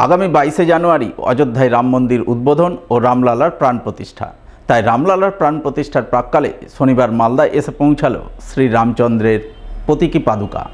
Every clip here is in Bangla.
আগামী 22শে জানুয়ারি অযোধ্যায় রাম মন্দির উদ্বোধন ও রামলালার প্রাণ প্রতিষ্ঠা। তাই রামলালার প্রাণ প্রতিষ্ঠার প্রাক্কালে শনিবার মালদায় এসে পৌঁছালো শ্রী রামচন্দ্রের প্রতীকী পাদুকা।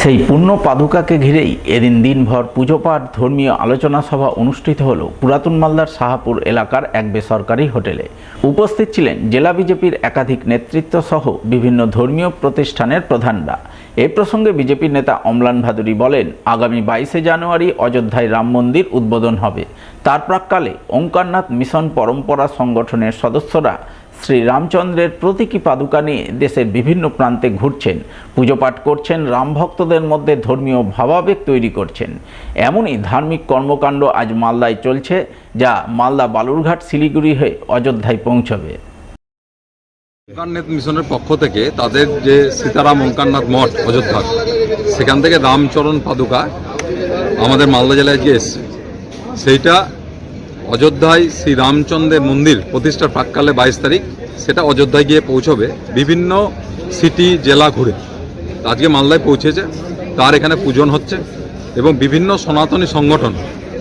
সেই পূর্ণ পাদুকাকে ঘিরেই এদিন দিনভর পুজোপাঠ, ধর্মীয় আলোচনা সভা অনুষ্ঠিত হলো পুরাতন মালদার শাহপুর এলাকার এক বেসরকারি হোটেলে। উপস্থিত ছিলেন জেলা বিজেপির একাধিক নেতৃত্ব সহ বিভিন্ন ধর্মীয় প্রতিষ্ঠানের প্রধানরা। এ প্রসঙ্গে বিজেপির নেতা অম্লান ভাদুরী বলেন, আগামী 22শে জানুয়ারি অযোধ্যায় রাম মন্দির উদ্বোধন হবে। তার প্রাক্কালে ওঙ্কারনাথ মিশন পরম্পরা সংগঠনের সদস্যরা শ্রী রামচন্দ্রের প্রতীকী পাদুকা নিয়ে দেশের বিভিন্ন প্রান্তে ঘুরছেন, পুজোপাঠ করছেন, রাম ভক্তদের মধ্যে ধর্মীয় ভাবাবেগ তৈরি করছেন। এমনই ধার্মিক কর্মকাণ্ড আজ মালদায় চলছে, যা মালদা বালুরঘাট শিলিগুড়ি হয়ে অযোধ্যায় পৌঁছবে। ওঙ্কারনাথ মিশনের পক্ষ থেকে তাদের যে সীতারাম ওঙ্কারনাথ মঠ অযোধ্যা, সেখান থেকে রামচরণ পাদুকা আমাদের মালদা জেলায় যে এসছে, সেইটা অযোধ্যায় শ্রী রামচন্দ্রের মন্দির প্রতিষ্ঠার প্রাক্কালে 22 তারিখ সেটা অযোধ্যায় গিয়ে পৌঁছবে। বিভিন্ন সিটি জেলা ঘুরে আজকে মালদায় পৌঁছেছে, তার এখানে পূজন হচ্ছে এবং বিভিন্ন সনাতনী সংগঠন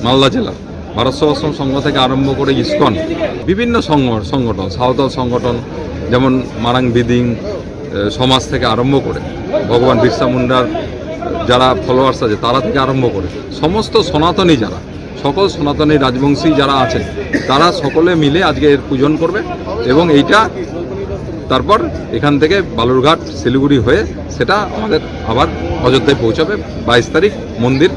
মালদা জেলা, ভারত সেবাশ্রম সংঘ থেকে আরম্ভ করে ইসকন, বিভিন্ন সংগঠন, সাঁওতাল সংগঠন যেমন মারাং বিদিং সমাজ থেকে আরম্ভ করে ভগবান বিরসা মুন্ডার যারা ফলোয়ার্স আছে তারা থেকে আরম্ভ করে সমস্ত সনাতনী যারা, সকল সনাতনী রাজবংশী যারা আছেন তারা সকলে মিলে আজকে এর পূজন করবে এবং এইটা তারপর এখান থেকে বালুরঘাট শিলিগুড়ি হয়ে সেটা আমাদের আবার অযোধ্যায় পৌঁছাবে 22 তারিখ মন্দির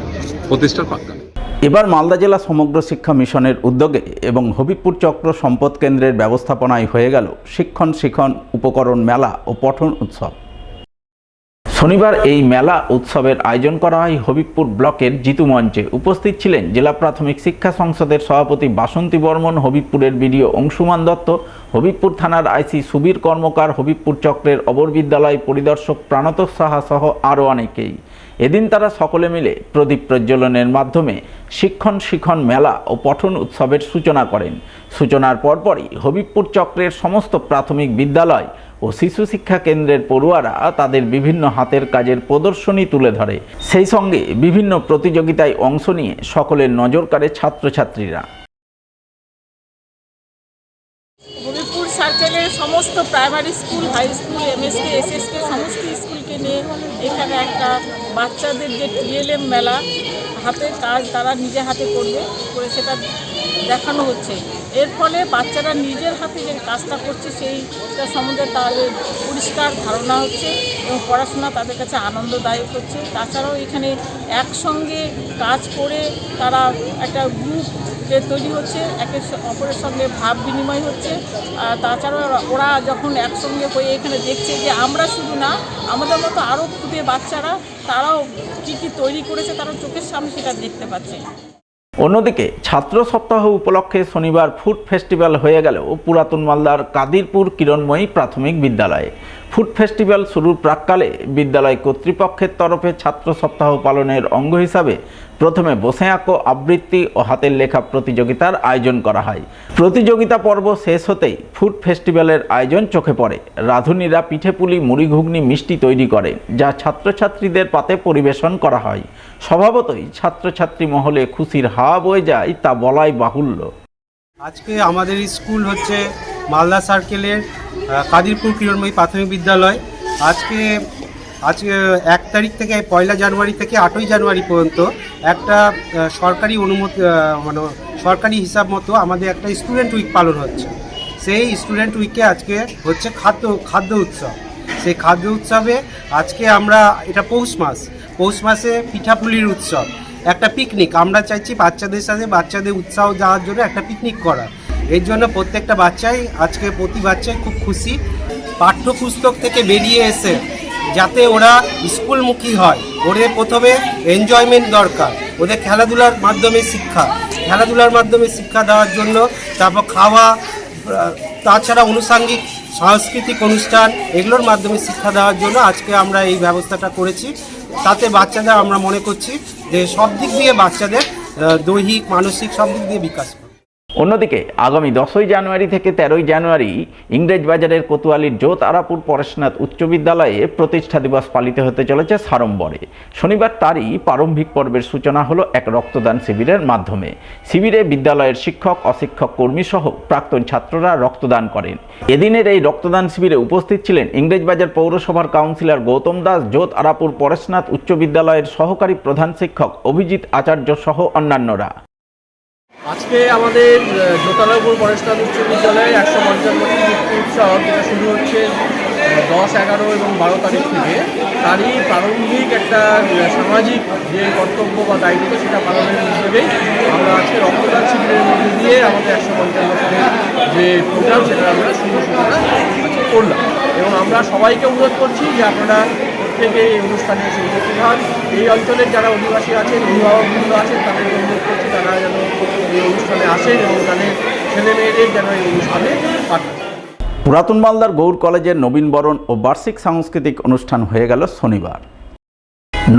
প্রতিষ্ঠার প্রাক্কালে। এবার মালদা জেলা সমগ্র শিক্ষা মিশনের উদ্যোগে এবং হবিবপুর চক্র সম্পদ কেন্দ্রের ব্যবস্থাপনায় হয়ে গেল শিক্ষণ উপকরণ মেলা ও পঠন উৎসব। শনিবার এই মেলা উৎসবের আয়োজন করা হয় হবিবপুর ব্লকের জিতু মঞ্চে। উপস্থিত ছিলেন জেলা প্রাথমিক শিক্ষা সংসদের সভাপতি বাসন্তী বর্মন, হবিবপুরের বিডিও অংশুমান দত্ত, হবিবপুর থানার আইসি সুবীর কর্মকার, হবিবপুর চক্রের অবর বিদ্যালয় পরিদর্শক প্রাণতোষ সাহা সহ আরও অনেকেই। এদিন তারা সকলে মিলে প্রদীপ প্রজ্বলনের মাধ্যমে শিক্ষণ মেলা ও পঠন উৎসবের সূচনা করেন। সূচনার পরপরই হবিবপুর চক্রের সমস্ত প্রাথমিক বিদ্যালয় ও শিশু শিক্ষা কেন্দ্রের পড়ুয়ারা তাদের বিভিন্ন হাতের কাজের প্রদর্শনী তুলে ধরে। সেই সঙ্গে বিভিন্ন প্রতিযোগিতায় অংশ নিয়ে সকলের নজর কাড়ে ছাত্রছাত্রীরা। হবিবপুর সার্কেলের সমস্ত primary school, high school, MSK, SSK সমস্ত স্কুলকে নিয়ে এখানে একটা বাচ্চাদের যে টিএলএম মেলা, হাতের কাজ তারা নিজে হাতে করে সেটা দেখানো হচ্ছে। এর ফলে বাচ্চারা নিজের হাতে যে কাজটা করছে সেইটা সম্বন্ধে তাদের পরিষ্কার ধারণা হচ্ছে এবং পড়াশোনা তাদের কাছে আনন্দদায়ক হচ্ছে। তাছাড়াও এখানে একসঙ্গে কাজ করে তারা একটা গ্রুপ তৈরি হচ্ছে, একে অপরের সঙ্গে ভাব বিনিময় হচ্ছে। তাছাড়াও ওরা যখন একসঙ্গে হয়ে এখানে দেখছে যে আমরা শুধু না, আমাদের মতো আরও খুদে বাচ্চারা তারাও কী কী তৈরি করেছে তারা চোখের সামনে সেটা দেখতে পাচ্ছে। অন্যদিকে ছাত্র সপ্তাহ উপলক্ষে শনিবার ফুড ফেস্টিভ্যাল হয়ে গেল পুরাতন মালদার কাদিরপুর কিরণময়ী প্রাথমিক বিদ্যালয়ে। ফুড ফেস্টিভ্যাল শুরুর প্রাক্কালে বিদ্যালয় কর্তৃপক্ষের তরফে ছাত্র সপ্তাহ পালনের অঙ্গ হিসাবে প্রথমে বসে আঁকো, আবৃত্তি ও হাতের লেখা প্রতিযোগিতার আয়োজন করা হয়। প্রতিযোগিতা পর্ব শেষ হতেই ফুড ফেস্টিভ্যালের আয়োজন চোখে পড়ে। রাঁধুনিরা পিঠেপুলি, মুড়ি ঘুগনি, মিষ্টি তৈরি করেন, যা ছাত্রছাত্রীদের পাতে পরিবেশন করা হয়। স্বভাবতই ছাত্রছাত্রী মহলে খুশির হাওয়া বয়ে যায়, তা বলাই বাহুল্য। আজকে আমাদের স্কুল হচ্ছে মালদা সার্কেলের কাদিরপুর কিরণময়ী প্রাথমিক বিদ্যালয়। আজকে 1 তারিখ থেকে 1 জানুয়ারি থেকে 8 জানুয়ারি পর্যন্ত একটা সরকারি অনুমতি সরকারি হিসাব মতো আমাদের একটা স্টুডেন্ট উইক পালন হচ্ছে। সেই স্টুডেন্ট উইকে আজকে হচ্ছে খাদ্য উৎসব। সেই খাদ্য উৎসবে আজকে আমরা এটা পৌষ মাসে পিঠাপুলির উৎসব, একটা পিকনিক। আমরা চাইছি বাচ্চাদের সাথে বাচ্চাদের উৎসাহ দেওয়ার জন্য একটা পিকনিক করা। এর জন্য প্রত্যেকটা বাচ্চাই আজকে প্রতি বাচ্চাই খুব খুশি। পাঠ্যপুস্তক থেকে বেরিয়ে এসে যাতে ওরা স্কুলমুখী হয়, ওদের প্রথমে এনজয়মেন্ট দরকার, ওদের খেলাধুলার মাধ্যমে শিক্ষা দেওয়ার জন্য, তারপর খাওয়া, তাছাড়া আনুষঙ্গিক সাংস্কৃতিক অনুষ্ঠান, এগুলোর মাধ্যমে শিক্ষা দেওয়ার জন্য আজকে আমরা এই ব্যবস্থাটা করেছি। তাতে বাচ্চাদের আমরা মনে করছি যে সব দিক দিয়ে বাচ্চাদের দৈহিক, মানসিক সব দিক দিয়ে বিকাশ। অন্যদিকে আগামী 10ই জানুয়ারি থেকে 13ই জানুয়ারি ইংরেজবাজারের কোতোয়ালির জোত আরাপুর পরেশনাথ উচ্চ বিদ্যালয়ে প্রতিষ্ঠা দিবস পালিত হতে চলেছে সাড়ম্বরে। শনিবার তারই প্রারম্ভিক পর্বের সূচনা হলো এক রক্তদান শিবিরের মাধ্যমে। শিবিরে বিদ্যালয়ের শিক্ষক, অশিক্ষক কর্মী সহ প্রাক্তন ছাত্ররা রক্তদান করেন। এদিনের এই রক্তদান শিবিরে উপস্থিত ছিলেন ইংরেজবাজার পৌরসভার কাউন্সিলর গৌতম দাস, জোত আরাপুর পরেশনাথ উচ্চ বিদ্যালয়ের সহকারী প্রধান শিক্ষক অভিজিৎ আচার্য সহ অন্যান্যরা। আজকে আমাদের জোতালাপুর পরেশনাথ উচ্চ বিদ্যালয়ে 155টি মুক্তি উৎসব, যেটা শুরু হচ্ছে 10, 11 এবং 12 তারিখ থেকে, তারই প্রারম্ভিক একটা সামাজিক যে কর্তব্য বা দায়িত্ব সেটা পালনের হিসেবে আমরা আজকে রক্তদান শিবিরের মধ্যে দিয়ে আমাদের 155 যে প্রোগ্রাম সেটা আমরা সূচনা আজকে করলাম। এবং আমরা সবাইকে অনুরোধ করছি যে আপনারা প্রত্যেকে এই অনুষ্ঠানে এসে উপস্থিত হন। এই অঞ্চলের যারা অধিবাসী আছেন, অভিভাবকবৃন্দ আছেন, তাদেরকে অনুরোধ করছি তারা যেন এই অনুষ্ঠানে আসেন এবং তাদের ছেলে মেয়েদের যেন এই অনুষ্ঠানে পাঠান। পুরাতন মালদার গৌড় কলেজের নবীনবরণ ও বার্ষিক সাংস্কৃতিক অনুষ্ঠান হয়ে গেল শনিবার।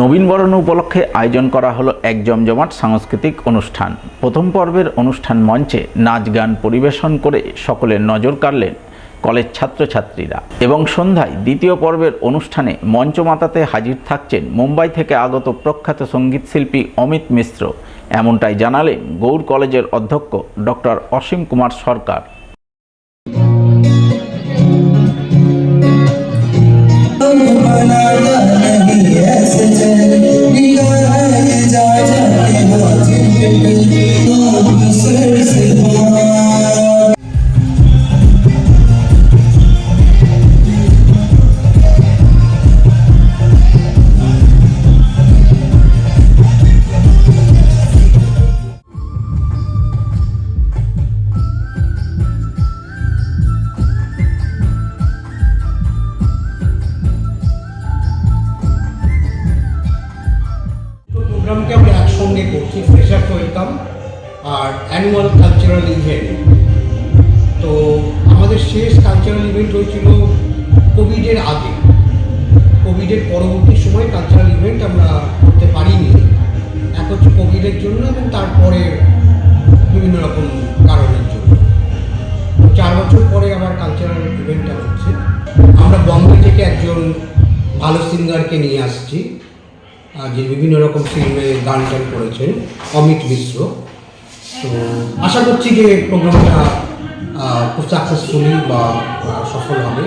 নবীনবরণ উপলক্ষে আয়োজন করা হলো এক জমজমাট সাংস্কৃতিক অনুষ্ঠান। প্রথম পর্বের অনুষ্ঠান মঞ্চে নাচ গান পরিবেশন করে সকলের নজর কাড়লেন কলেজ ছাত্রছাত্রীরা এবং সন্ধ্যায় দ্বিতীয় পর্বের অনুষ্ঠানে মঞ্চ মাতাতে হাজির থাকছেন মুম্বাই থেকে আগত প্রখ্যাত সঙ্গীত শিল্পী অমিত মিশ্র। এমনটাই জানালেন গৌড় কলেজের অধ্যক্ষ ডক্টর অসীম কুমার সরকার। প্রোগ্রামকে আমরা একসঙ্গে করছি, ফ্রেশার ওয়েলকাম আর অ্যানুয়াল কালচারাল ইভেন্ট। তো আমাদের শেষ কালচারাল ইভেন্ট হয়েছিল কোভিডের আগে। কোভিডের পরবর্তী সময় কালচারাল ইভেন্ট আমরা করতে পারিনি, এক হচ্ছে কোভিডের জন্য এবং তারপরে বিভিন্ন রকম কারণের জন্য। 4 বছর পরে আবার কালচারাল ইভেন্টটা হচ্ছে। আমরা বম্বে থেকে একজন ভালো সিঙ্গারকে নিয়ে আসছি, যে বিভিন্ন রকম ফিল্মে গান টান করেছেন, অমিত মিশ্র। তো আশা করছি যে প্রোগ্রামটা খুব সাকসেসফুলি বা সফল হবে।